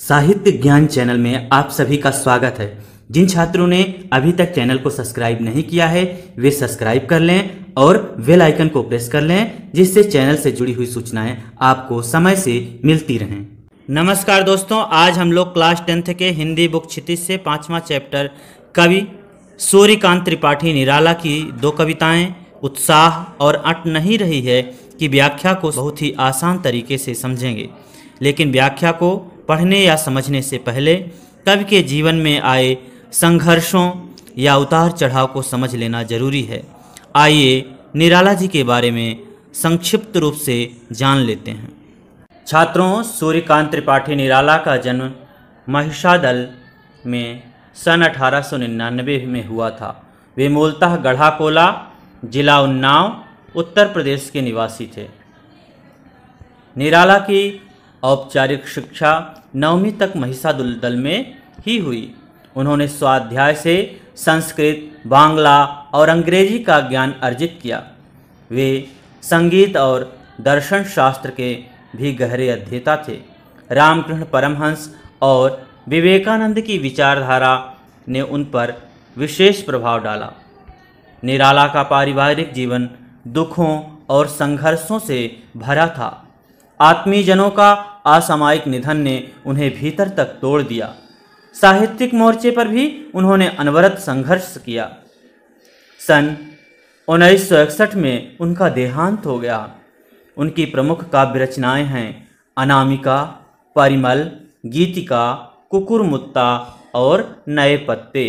साहित्य ज्ञान चैनल में आप सभी का स्वागत है। जिन छात्रों ने अभी तक चैनल को सब्सक्राइब नहीं किया है वे सब्सक्राइब कर लें और बेल आइकन को प्रेस कर लें, जिससे चैनल से जुड़ी हुई सूचनाएं आपको समय से मिलती रहें। नमस्कार दोस्तों, आज हम लोग क्लास 10th के हिंदी बुक क्षितिज से 5वां चैप्टर कवि सूर्यकांत त्रिपाठी निराला की दो कविताएं उत्साह और अट नहीं रही है की व्याख्या को बहुत ही आसान तरीके से समझेंगे। लेकिन व्याख्या को पढ़ने या समझने से पहले कवि के जीवन में आए संघर्षों या उतार चढ़ाव को समझ लेना जरूरी है। आइए निराला जी के बारे में संक्षिप्त रूप से जान लेते हैं। छात्रों, सूर्यकांत त्रिपाठी निराला का जन्म महिषादल में सन 1899 में हुआ था। वे मूलतः गढ़ाकोला, जिला उन्नाव, उत्तर प्रदेश के निवासी थे। निराला की औपचारिक शिक्षा 9वीं तक महिषादल में ही हुई। उन्होंने स्वाध्याय से संस्कृत, बांग्ला और अंग्रेजी का ज्ञान अर्जित किया। वे संगीत और दर्शन शास्त्र के भी गहरे अध्येता थे। रामकृष्ण परमहंस और विवेकानंद की विचारधारा ने उन पर विशेष प्रभाव डाला। निराला का पारिवारिक जीवन दुखों और संघर्षों से भरा था। आत्मीयजनों का असामयिक निधन ने उन्हें भीतर तक तोड़ दिया। साहित्यिक मोर्चे पर भी उन्होंने अनवरत संघर्ष किया। सन 1961 में उनका देहांत हो गया। उनकी प्रमुख काव्य रचनाएं हैं अनामिका, परिमल, गीतिका, कुकुरमुत्ता और नए पत्ते।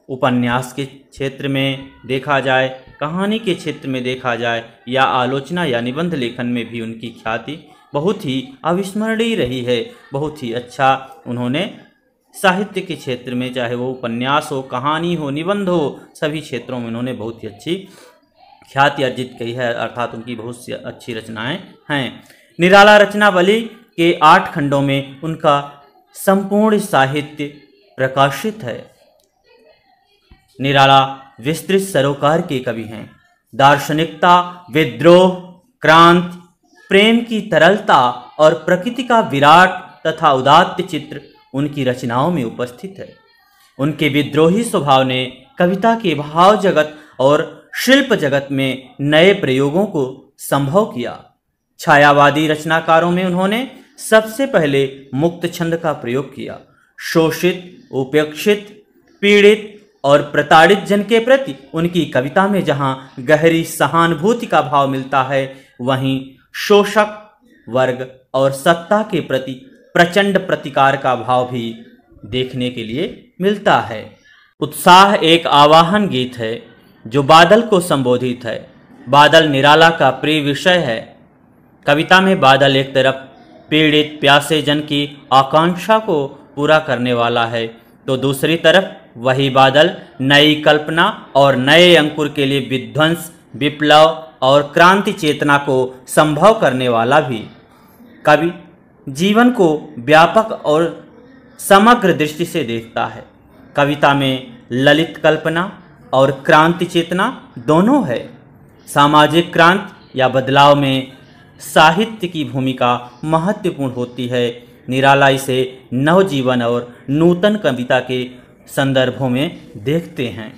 उपन्यास के क्षेत्र में देखा जाए, कहानी के क्षेत्र में देखा जाए या आलोचना या निबंध लेखन में भी उनकी ख्याति बहुत ही अविस्मरणीय रही है। बहुत ही अच्छा उन्होंने साहित्य के क्षेत्र में, चाहे वो उपन्यास हो, कहानी हो, निबंध हो, सभी क्षेत्रों में उन्होंने बहुत ही अच्छी ख्याति अर्जित की है, अर्थात उनकी बहुत सी अच्छी रचनाएं हैं। निराला रचनावली के 8 खंडों में उनका संपूर्ण साहित्य प्रकाशित है। निराला विस्तृत सरोकार के कवि हैं। दार्शनिकता, विद्रोह, क्रांति, प्रेम की तरलता और प्रकृति का विराट तथा उदात्त चित्र उनकी रचनाओं में उपस्थित है। उनके विद्रोही स्वभाव ने कविता के भाव जगत और शिल्प जगत में नए प्रयोगों को संभव किया। छायावादी रचनाकारों में उन्होंने सबसे पहले मुक्त छंद का प्रयोग किया। शोषित, उपेक्षित, पीड़ित और प्रताड़ित जन के प्रति उनकी कविता में जहां गहरी सहानुभूति का भाव मिलता है, वहीं शोषक वर्ग और सत्ता के प्रति प्रचंड प्रतिकार का भाव भी देखने के लिए मिलता है। उत्साह एक आवाहन गीत है जो बादल को संबोधित है। बादल निराला का प्रिय विषय है। कविता में बादल एक तरफ पीड़ित प्यासे जन की आकांक्षा को पूरा करने वाला है, तो दूसरी तरफ वही बादल नई कल्पना और नए अंकुर के लिए विध्वंस, विप्लव और क्रांति चेतना को संभव करने वाला भी। कवि जीवन को व्यापक और समग्र दृष्टि से देखता है। कविता में ललित कल्पना और क्रांति चेतना दोनों है। सामाजिक क्रांति या बदलाव में साहित्य की भूमिका महत्वपूर्ण होती है। निराला इसे नवजीवन और नूतन कविता के संदर्भों में देखते हैं।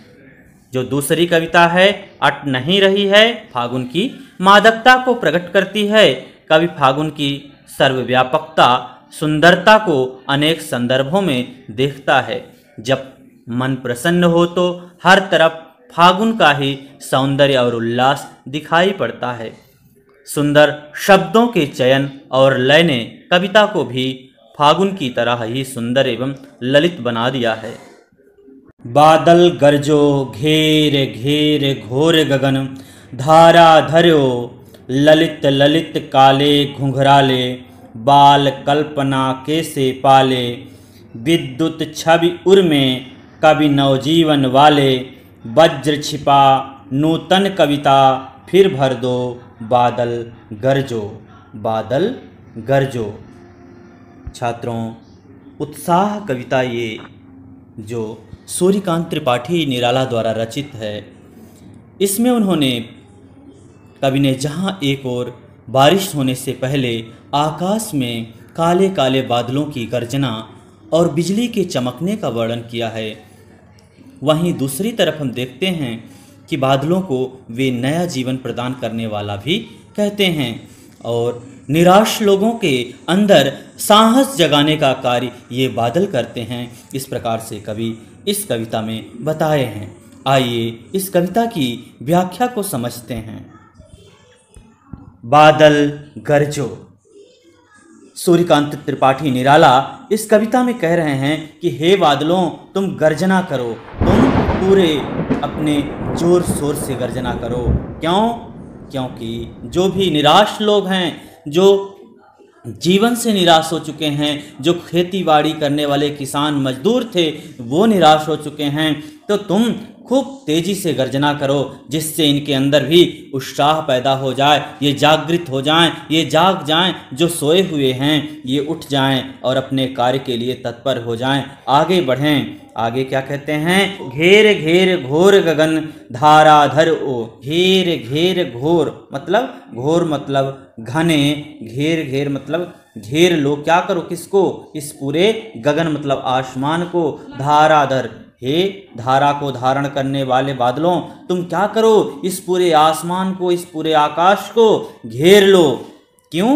जो दूसरी कविता है अट नहीं रही है, फागुन की मादकता को प्रकट करती है। कवि फागुन की सर्वव्यापकता, सुंदरता को अनेक संदर्भों में देखता है। जब मन प्रसन्न हो तो हर तरफ फागुन का ही सौंदर्य और उल्लास दिखाई पड़ता है। सुंदर शब्दों के चयन और लय ने कविता को भी फागुन की तरह ही सुंदर एवं ललित बना दिया है। बादल गरजो घेर घेर घोर गगन, धारा धर्यो ललित ललित काले घुंघराले, बाल कल्पना कैसे पाले, विद्युत छवि उर में कवि नवजीवन वाले, वज्र छिपा नूतन कविता फिर भर दो, बादल गरजो, बादल गरजो। छात्रों, उत्साह कविता ये जो सूर्यकांत त्रिपाठी निराला द्वारा रचित है, इसमें उन्होंने कवि ने जहाँ एक ओर बारिश होने से पहले आकाश में काले काले बादलों की गर्जना और बिजली के चमकने का वर्णन किया है। वहीं दूसरी तरफ हम देखते हैं कि बादलों को वे नया जीवन प्रदान करने वाला भी कहते हैं और निराश लोगों के अंदर साहस जगाने का कार्य ये बादल करते हैं। इस प्रकार से कवि इस कविता में बताए हैं। आइए इस कविता की व्याख्या को समझते हैं। बादल गरजो। सूर्यकांत त्रिपाठी निराला इस कविता में कह रहे हैं कि हे बादलों, तुम गर्जना करो, तुम पूरे अपने जोर शोर से गर्जना करो। क्यों? क्योंकि जो भी निराश लोग हैं, जो जीवन से निराश हो चुके हैं, जो खेती बाड़ी करने वाले किसान मजदूर थे वो निराश हो चुके हैं, तो तुम खूब तेजी से गर्जना करो, जिससे इनके अंदर भी उत्साह पैदा हो जाए, ये जागृत हो जाएं, ये जाग जाएं, जो सोए हुए हैं ये उठ जाएं और अपने कार्य के लिए तत्पर हो जाएं, आगे बढ़ें। आगे क्या कहते हैं? घेर घेर घोर गगन धाराधर ओ। घेर घेर घोर मतलब घने, घेर घेर मतलब घेर लो, क्या करो, किसको? इस पूरे गगन मतलब आसमान को, धाराधर, हे धारा को धारण करने वाले बादलों, तुम क्या करो, इस पूरे आसमान को, इस पूरे आकाश को घेर लो। क्यों?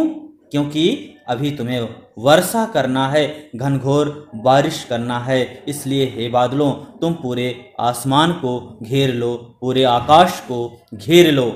क्योंकि अभी तुम्हें वर्षा करना है, घनघोर बारिश करना है। इसलिए हे बादलों, तुम पूरे आसमान को घेर लो, पूरे आकाश को घेर लो।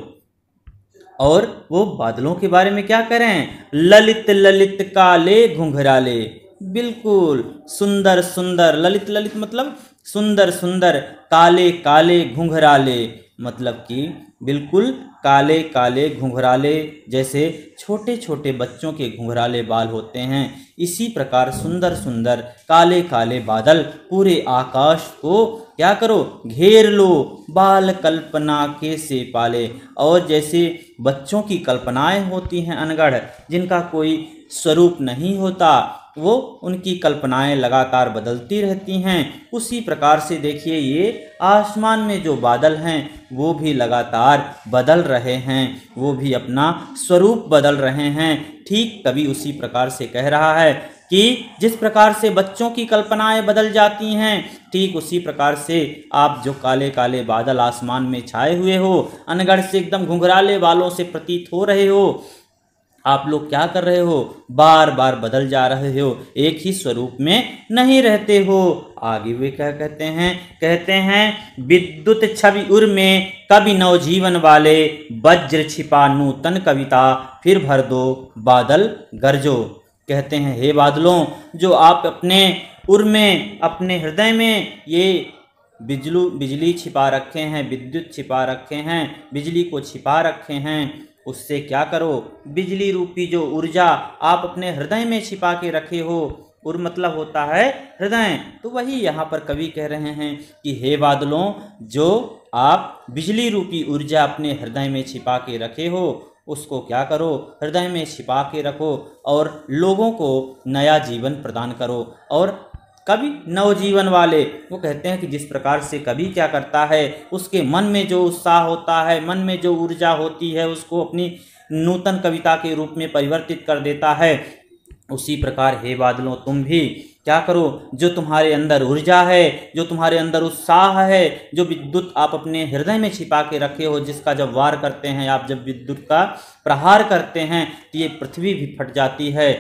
और वो बादलों के बारे में क्या करें? ललित ललित काले घुंघराले। बिल्कुल सुंदर सुंदर, ललित ललित मतलब सुंदर सुंदर, काले काले घुंघराले मतलब कि बिल्कुल काले काले घुंघराले, जैसे छोटे छोटे बच्चों के घुंघराले बाल होते हैं, इसी प्रकार सुंदर सुंदर काले काले बादल पूरे आकाश को क्या करो? घेर लो। बाल कल्पना के से पाले। और जैसे बच्चों की कल्पनाएं होती हैं अनगढ़, जिनका कोई स्वरूप नहीं होता, वो उनकी कल्पनाएं लगातार बदलती रहती हैं, उसी प्रकार से देखिए ये आसमान में जो बादल हैं वो भी लगातार बदल रहे हैं, वो भी अपना स्वरूप बदल रहे हैं। ठीक कवि उसी प्रकार से कह रहा है कि जिस प्रकार से बच्चों की कल्पनाएं बदल जाती हैं, ठीक उसी प्रकार से आप जो काले काले बादल आसमान में छाए हुए हो, अनगढ़ से एकदम घुंघराले बालों से प्रतीत हो रहे हो, आप लोग क्या कर रहे हो? बार बार बदल जा रहे हो, एक ही स्वरूप में नहीं रहते हो। आगे वे क्या कहते हैं? कहते हैं विद्युत छवि उर में कवि नवजीवन वाले, वज्र छिपा नूतन कविता, फिर भर दो बादल गरजो। कहते हैं हे बादलों, जो आप अपने उर में, अपने हृदय में ये बिजली छिपा रखे हैं, विद्युत छिपा रखे हैं, बिजली को छिपा रखे हैं, उससे क्या करो? बिजली रूपी जो ऊर्जा आप अपने हृदय में छिपा के रखे हो, उर मतलब होता है हृदय, तो वही यहाँ पर कवि कह रहे हैं कि हे बादलों, जो आप बिजली रूपी ऊर्जा अपने हृदय में छिपा के रखे हो, उसको क्या करो? हृदय में छिपा के रखो और लोगों को नया जीवन प्रदान करो। और कवि नवजीवन वाले, वो कहते हैं कि जिस प्रकार से कवि क्या करता है, उसके मन में जो उत्साह होता है, मन में जो ऊर्जा होती है, उसको अपनी नूतन कविता के रूप में परिवर्तित कर देता है। उसी प्रकार हे बादलों, तुम भी क्या करो? जो तुम्हारे अंदर ऊर्जा है, जो तुम्हारे अंदर उत्साह है, जो विद्युत आप अपने हृदय में छिपा के रखे हो, जिसका जब वार करते हैं आप, जब विद्युत का प्रहार करते हैं तो ये पृथ्वी भी फट जाती है,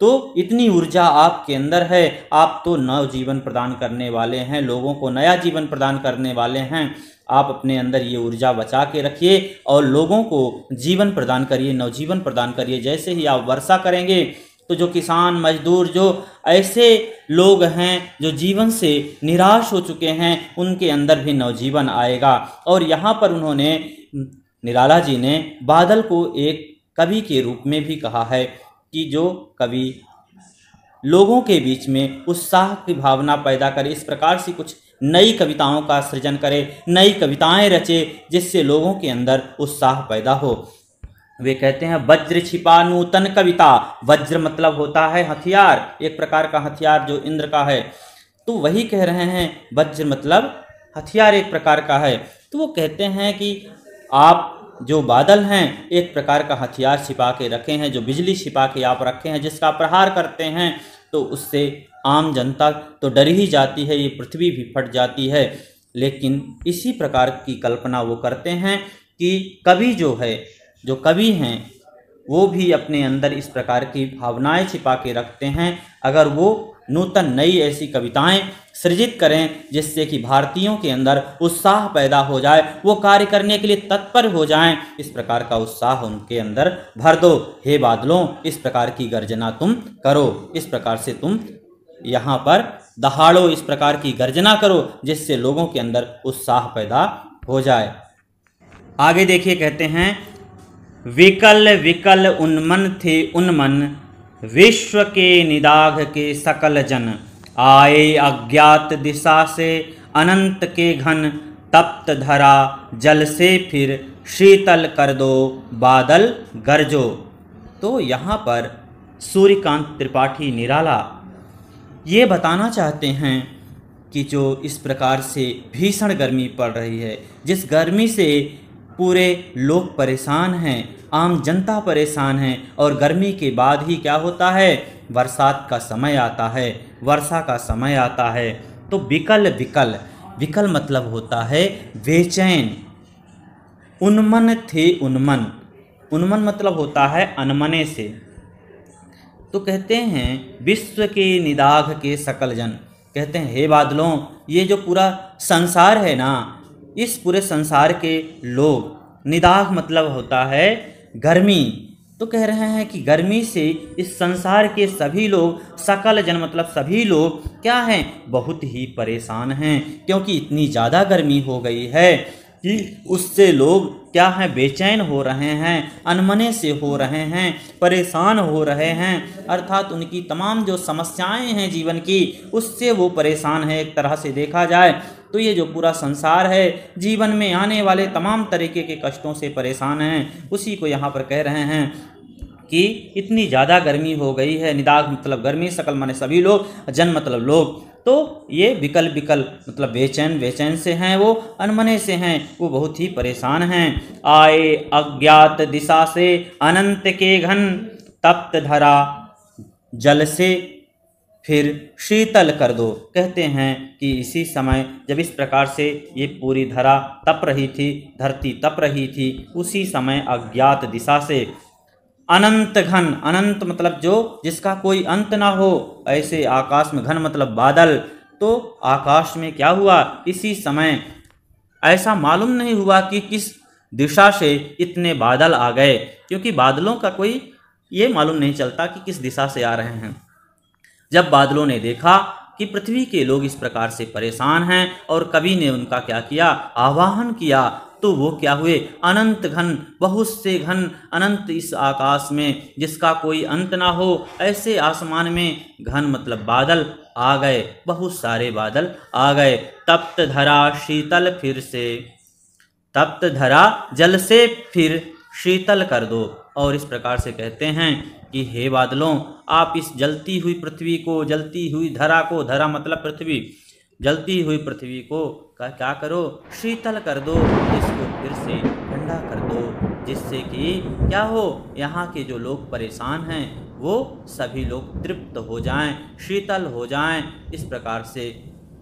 तो इतनी ऊर्जा आपके अंदर है, आप तो नव जीवन प्रदान करने वाले हैं, लोगों को नया जीवन प्रदान करने वाले हैं। आप अपने अंदर ये ऊर्जा बचा के रखिए और लोगों को जीवन प्रदान करिए, नवजीवन प्रदान करिए। जैसे ही आप वर्षा करेंगे तो जो किसान मजदूर, जो ऐसे लोग हैं जो जीवन से निराश हो चुके हैं, उनके अंदर भी नवजीवन आएगा। और यहाँ पर उन्होंने, निराला जी ने बादल को एक कवि के रूप में भी कहा है कि जो कवि लोगों के बीच में उत्साह की भावना पैदा करे, इस प्रकार से कुछ नई कविताओं का सृजन करे, नई कविताएं रचे, जिससे लोगों के अंदर उत्साह पैदा हो। वे कहते हैं वज्र छिपा नूतन कविता। वज्र मतलब होता है हथियार, एक प्रकार का हथियार जो इंद्र का है, तो वही कह रहे हैं वज्र मतलब हथियार एक प्रकार का है। तो वो कहते हैं कि आप जो बादल हैं एक प्रकार का हथियार छिपा के रखे हैं, जो बिजली छिपा के आप रखे हैं, जिसका प्रहार करते हैं तो उससे आम जनता तो डर ही जाती है, ये पृथ्वी भी फट जाती है। लेकिन इसी प्रकार की कल्पना वो करते हैं कि कवि जो कवि हैं वो भी अपने अंदर इस प्रकार की भावनाएं छिपा के रखते हैं। अगर वो नूतन नई ऐसी कविताएं सृजित करें जिससे कि भारतीयों के अंदर उत्साह पैदा हो जाए, वो कार्य करने के लिए तत्पर हो जाएं, इस प्रकार का उत्साह उनके अंदर भर दो। हे बादलों, इस प्रकार की गर्जना तुम करो, इस प्रकार से तुम यहाँ पर दहाड़ो, इस प्रकार की गर्जना करो जिससे लोगों के अंदर उत्साह पैदा हो जाए। आगे देखिए, कहते हैं विकल विकल उन्मन थे उन्मन, विश्व के निदाघ के सकल जन, आए अज्ञात दिशा से अनंत के घन, तप्त धरा जल से फिर शीतल कर दो बादल गरजो। तो यहाँ पर सूर्यकांत त्रिपाठी निराला ये बताना चाहते हैं कि जो इस प्रकार से भीषण गर्मी पड़ रही है, जिस गर्मी से पूरे लोग परेशान हैं, आम जनता परेशान है, और गर्मी के बाद ही क्या होता है, बरसात का समय आता है, वर्षा का समय आता है। तो विकल विकल, विकल मतलब होता है बेचैन। उन्मन थे उन्मन, उन्मन मतलब होता है अनमने से। तो कहते हैं विश्व के निदाघ के सकल जन, कहते हैं हे बादलों, ये जो पूरा संसार है ना, इस पूरे संसार के लोग, निदाघ मतलब होता है गर्मी, तो कह रहे हैं कि गर्मी से इस संसार के सभी लोग, सकल जन मतलब सभी लोग क्या हैं, बहुत ही परेशान हैं, क्योंकि इतनी ज़्यादा गर्मी हो गई है कि उससे लोग क्या हैं, बेचैन हो रहे हैं, अनमने से हो रहे हैं, परेशान हो रहे हैं। अर्थात उनकी तमाम जो समस्याएं हैं जीवन की, उससे वो परेशान है। एक तरह से देखा जाए तो ये जो पूरा संसार है, जीवन में आने वाले तमाम तरीके के कष्टों से परेशान हैं। उसी को यहाँ पर कह रहे हैं कि इतनी ज़्यादा गर्मी हो गई है। निदाघ मतलब गर्मी, सकल माने सभी लोग, जन मतलब लोग। तो ये विकल विकल मतलब बेचैन, बेचैन से हैं वो, अनमने से हैं, वो बहुत ही परेशान हैं। आए अज्ञात दिशा से अनंत के घन, तप्त धरा जल से फिर शीतल कर दो। कहते हैं कि इसी समय जब इस प्रकार से ये पूरी धरा तप रही थी, धरती तप रही थी, उसी समय अज्ञात दिशा से अनंत घन, अनंत मतलब जो जिसका कोई अंत ना हो, ऐसे आकाश में, घन मतलब बादल, तो आकाश में क्या हुआ, इसी समय ऐसा मालूम नहीं हुआ कि किस दिशा से इतने बादल आ गए, क्योंकि बादलों का कोई ये मालूम नहीं चलता कि किस दिशा से आ रहे हैं। जब बादलों ने देखा कि पृथ्वी के लोग इस प्रकार से परेशान हैं और कवि ने उनका क्या किया, आवाहन किया, तो वो क्या हुए, अनंत घन, बहुत से घन, अनंत इस आकाश में जिसका कोई अंत ना हो, ऐसे आसमान में घन मतलब बादल आ गए, बहुत सारे बादल आ गए। तप्त धरा शीतल फिर से, तप्त धरा जल से फिर शीतल कर दो। और इस प्रकार से कहते हैं कि हे बादलों, आप इस जलती हुई पृथ्वी को, जलती हुई धरा को, धरा मतलब पृथ्वी, जलती हुई पृथ्वी को क्या करो, शीतल कर दो, इसको फिर से ठंडा कर दो, जिससे कि क्या हो, यहाँ के जो लोग परेशान हैं वो सभी लोग तृप्त हो जाएं, शीतल हो जाएं। इस प्रकार से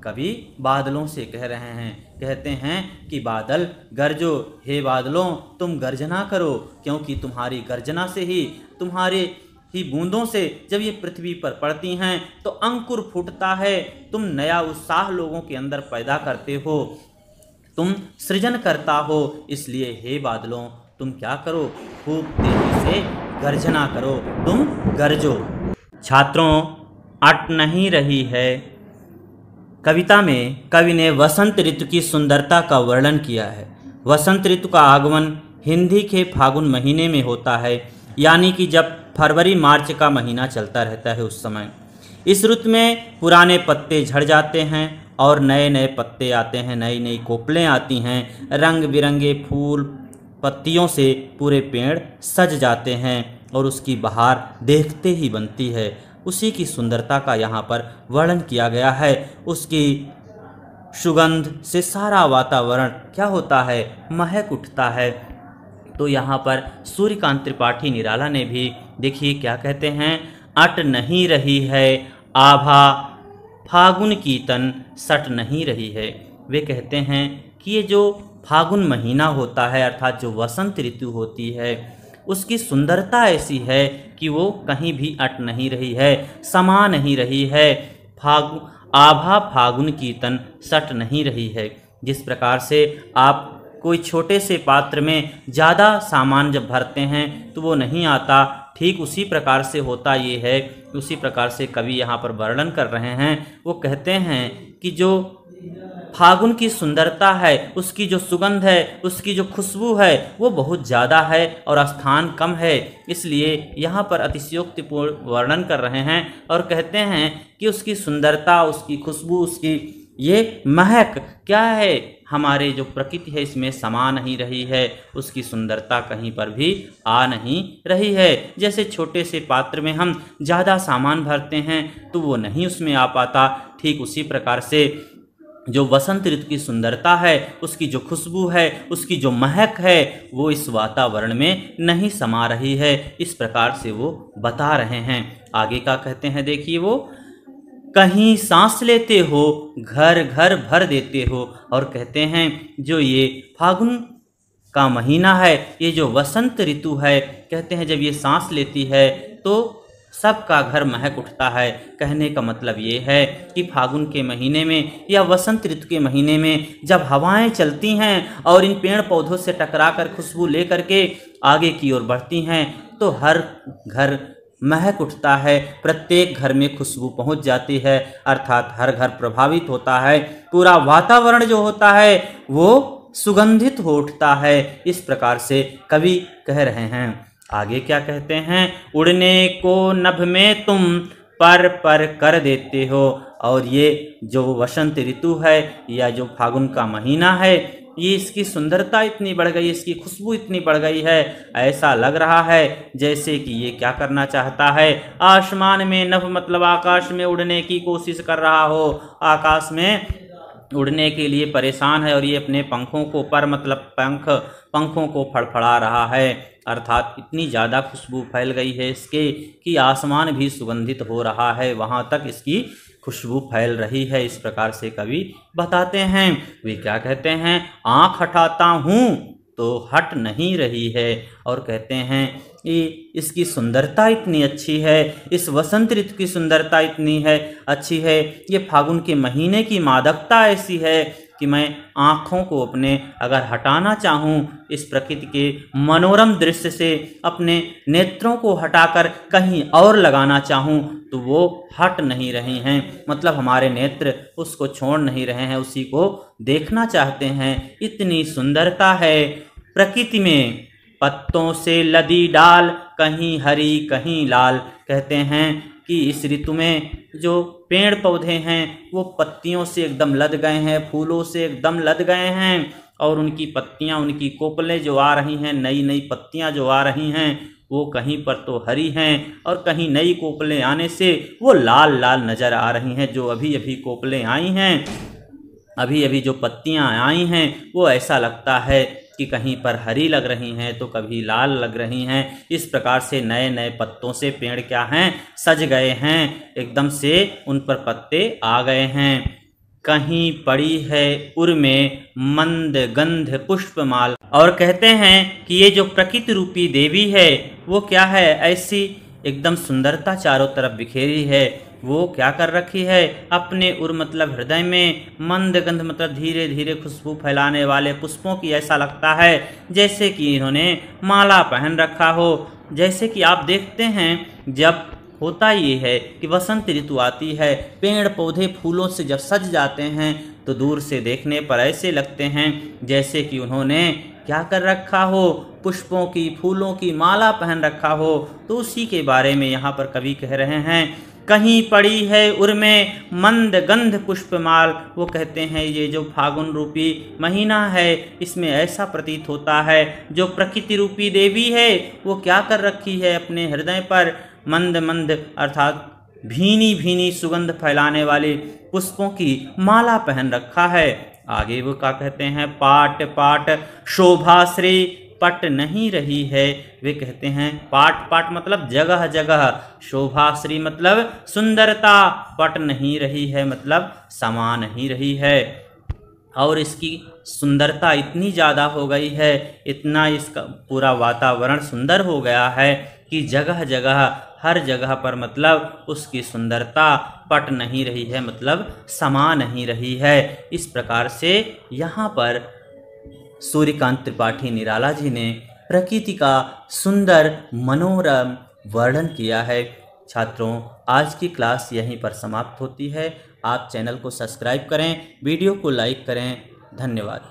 कवि बादलों से कह रहे हैं, कहते हैं कि बादल गरजो, हे बादलों तुम गर्जना करो, क्योंकि तुम्हारी गर्जना से ही, तुम्हारे ही बूंदों से जब ये पृथ्वी पर पड़ती हैं तो अंकुर फूटता है, तुम नया उत्साह लोगों के अंदर पैदा करते हो, तुम सृजन करता हो। इसलिए हे बादलों तुम क्या करो, खूब तेजी से गर्जना करो, तुम गरजो। छात्रों, अट नहीं रही है। कविता में कवि ने वसंत ऋतु की सुंदरता का वर्णन किया है। वसंत ऋतु का आगमन हिंदी के फागुन महीने में होता है, यानी कि जब फरवरी मार्च का महीना चलता रहता है उस समय। इस ऋतु में पुराने पत्ते झड़ जाते हैं और नए नए पत्ते आते हैं, नई नई कोपलें आती हैं, रंग बिरंगे फूल पत्तियों से पूरे पेड़ सज जाते हैं और उसकी बहार देखते ही बनती है। उसी की सुंदरता का यहाँ पर वर्णन किया गया है। उसकी सुगंध से सारा वातावरण क्या होता है, महक उठता है। तो यहाँ पर सूर्यकांत त्रिपाठी निराला ने भी देखिए क्या कहते हैं, अट नहीं रही है आभा फागुन की तन सट नहीं रही है। वे कहते हैं कि ये जो फागुन महीना होता है अर्थात जो वसंत ऋतु होती है उसकी सुंदरता ऐसी है कि वो कहीं भी अट नहीं रही है, समा नहीं रही है। आभा फागुन की तन सट नहीं रही है। जिस प्रकार से आप कोई छोटे से पात्र में ज़्यादा सामान जब भरते हैं तो वो नहीं आता, ठीक उसी प्रकार से होता ये है। उसी प्रकार से कवि यहाँ पर वर्णन कर रहे हैं। वो कहते हैं कि जो फागुन की सुंदरता है, उसकी जो सुगंध है, उसकी जो खुशबू है वो बहुत ज़्यादा है और स्थान कम है, इसलिए यहाँ पर अतिशयोक्तिपूर्ण वर्णन कर रहे हैं और कहते हैं कि उसकी सुंदरता, उसकी खुशबू, उसकी ये महक क्या है, हमारे जो प्रकृति है इसमें समा नहीं रही है, उसकी सुंदरता कहीं पर भी आ नहीं रही है। जैसे छोटे से पात्र में हम ज़्यादा सामान भरते हैं तो वो नहीं उसमें आ पाता, ठीक उसी प्रकार से जो वसंत ऋतु की सुंदरता है, उसकी जो खुशबू है, उसकी जो महक है वो इस वातावरण में नहीं समा रही है। इस प्रकार से वो बता रहे हैं। आगे का कहते हैं, देखिए वो कहीं सांस लेते हो घर घर भर देते हो। और कहते हैं जो ये फागुन का महीना है, ये जो वसंत ऋतु है, कहते हैं जब ये सांस लेती है तो सबका घर महक उठता है। कहने का मतलब ये है कि फागुन के महीने में या वसंत ऋतु के महीने में जब हवाएं चलती हैं और इन पेड़ पौधों से टकराकर खुशबू लेकर के आगे की ओर बढ़ती हैं तो हर घर महक उठता है, प्रत्येक घर में खुशबू पहुंच जाती है, अर्थात हर घर प्रभावित होता है, पूरा वातावरण जो होता है वो सुगंधित हो उठता है। इस प्रकार से कवि कह रहे हैं। आगे क्या कहते हैं, उड़ने को नभ में तुम पर पर कर देते हो। और ये जो वसंत ऋतु है या जो फागुन का महीना है, ये इसकी सुंदरता इतनी बढ़ गई, इसकी खुशबू इतनी बढ़ गई है, ऐसा लग रहा है जैसे कि ये क्या करना चाहता है, आसमान में नभ मतलब आकाश में उड़ने की कोशिश कर रहा हो, आकाश में उड़ने के लिए परेशान है और ये अपने पंखों को, पर मतलब पंखों को फड़फड़ा रहा है। अर्थात इतनी ज़्यादा खुशबू फैल गई है इसके कि आसमान भी सुगंधित हो रहा है, वहाँ तक इसकी खुशबू फैल रही है। इस प्रकार से कवि बताते हैं। वे क्या कहते हैं, आँख हटाता हूँ तो हट नहीं रही है। और कहते हैं कि इसकी सुंदरता इतनी अच्छी है, इस वसंत ऋतु की सुंदरता इतनी है अच्छी है, ये फागुन के महीने की मादकता ऐसी है कि मैं आँखों को अपने अगर हटाना चाहूँ इस प्रकृति के मनोरम दृश्य से, अपने नेत्रों को हटाकर कहीं और लगाना चाहूँ तो वो हट नहीं रही हैं। मतलब हमारे नेत्र उसको छोड़ नहीं रहे हैं, उसी को देखना चाहते हैं। इतनी सुंदरता है प्रकृति में। पत्तों से लदी डाल, कहीं हरी कहीं लाल। कहते हैं कि इस ऋतु में जो पेड़ पौधे हैं वो पत्तियों से एकदम लद गए हैं, फूलों से एकदम लद गए हैं और उनकी पत्तियां, उनकी कोपलें जो आ रही हैं, नई नई पत्तियां जो आ रही हैं वो कहीं पर तो हरी हैं और कहीं नई कोपलें आने से वो लाल लाल नज़र आ रही हैं। जो अभी अभी कोपलें आई हैं, अभी अभी जो पत्तियां आई हैं वो ऐसा लगता है कि कहीं पर हरी लग रही हैं तो कभी लाल लग रही हैं। इस प्रकार से नए नए पत्तों से पेड़ क्या हैं, सज गए हैं, एकदम से उन पर पत्ते आ गए हैं। कहीं पड़ी है उर में मंद गंध पुष्पमाल। और कहते हैं कि ये जो प्रकृति रूपी देवी है वो क्या है, ऐसी एकदम सुंदरता चारों तरफ बिखेरी है। वो क्या कर रखी है, अपने उर मतलब हृदय में, मंद गंध मतलब धीरे धीरे खुशबू फैलाने वाले पुष्पों की ऐसा लगता है जैसे कि इन्होंने माला पहन रखा हो। जैसे कि आप देखते हैं जब होता ये है कि वसंत ऋतु आती है, पेड़ पौधे फूलों से जब सज जाते हैं तो दूर से देखने पर ऐसे लगते हैं जैसे कि उन्होंने क्या कर रखा हो, पुष्पों की, फूलों की माला पहन रखा हो। तो उसी के बारे में यहाँ पर कवि कह रहे हैं, कहीं पड़ी है उर में मंद गंध पुष्पमाल। वो कहते हैं ये जो फागुन रूपी महीना है इसमें ऐसा प्रतीत होता है जो प्रकृति रूपी देवी है वो क्या कर रखी है, अपने हृदय पर मंद मंद अर्थात भीनी भीनी सुगंध फैलाने वाले पुष्पों की माला पहन रखा है। आगे वो क्या कहते हैं, पाट पाट शोभाश्री पट नहीं रही है, वे कहते हैं पाट। पाट मतलब जगह जगह, शोभाश्री मतलब सुंदरता, पट नहीं रही है मतलब समा नहीं रही है। और इसकी सुंदरता इतनी ज़्यादा हो गई है, इतना इसका पूरा वातावरण सुंदर हो गया है कि जगह जगह, हर जगह पर मतलब उसकी सुंदरता पट नहीं रही है मतलब समा नहीं रही है। इस प्रकार से यहाँ पर सूर्यकांत त्रिपाठी निराला जी ने प्रकृति का सुंदर मनोरम वर्णन किया है। छात्रों, आज की क्लास यहीं पर समाप्त होती है। आप चैनल को सब्सक्राइब करें, वीडियो को लाइक करें। धन्यवाद।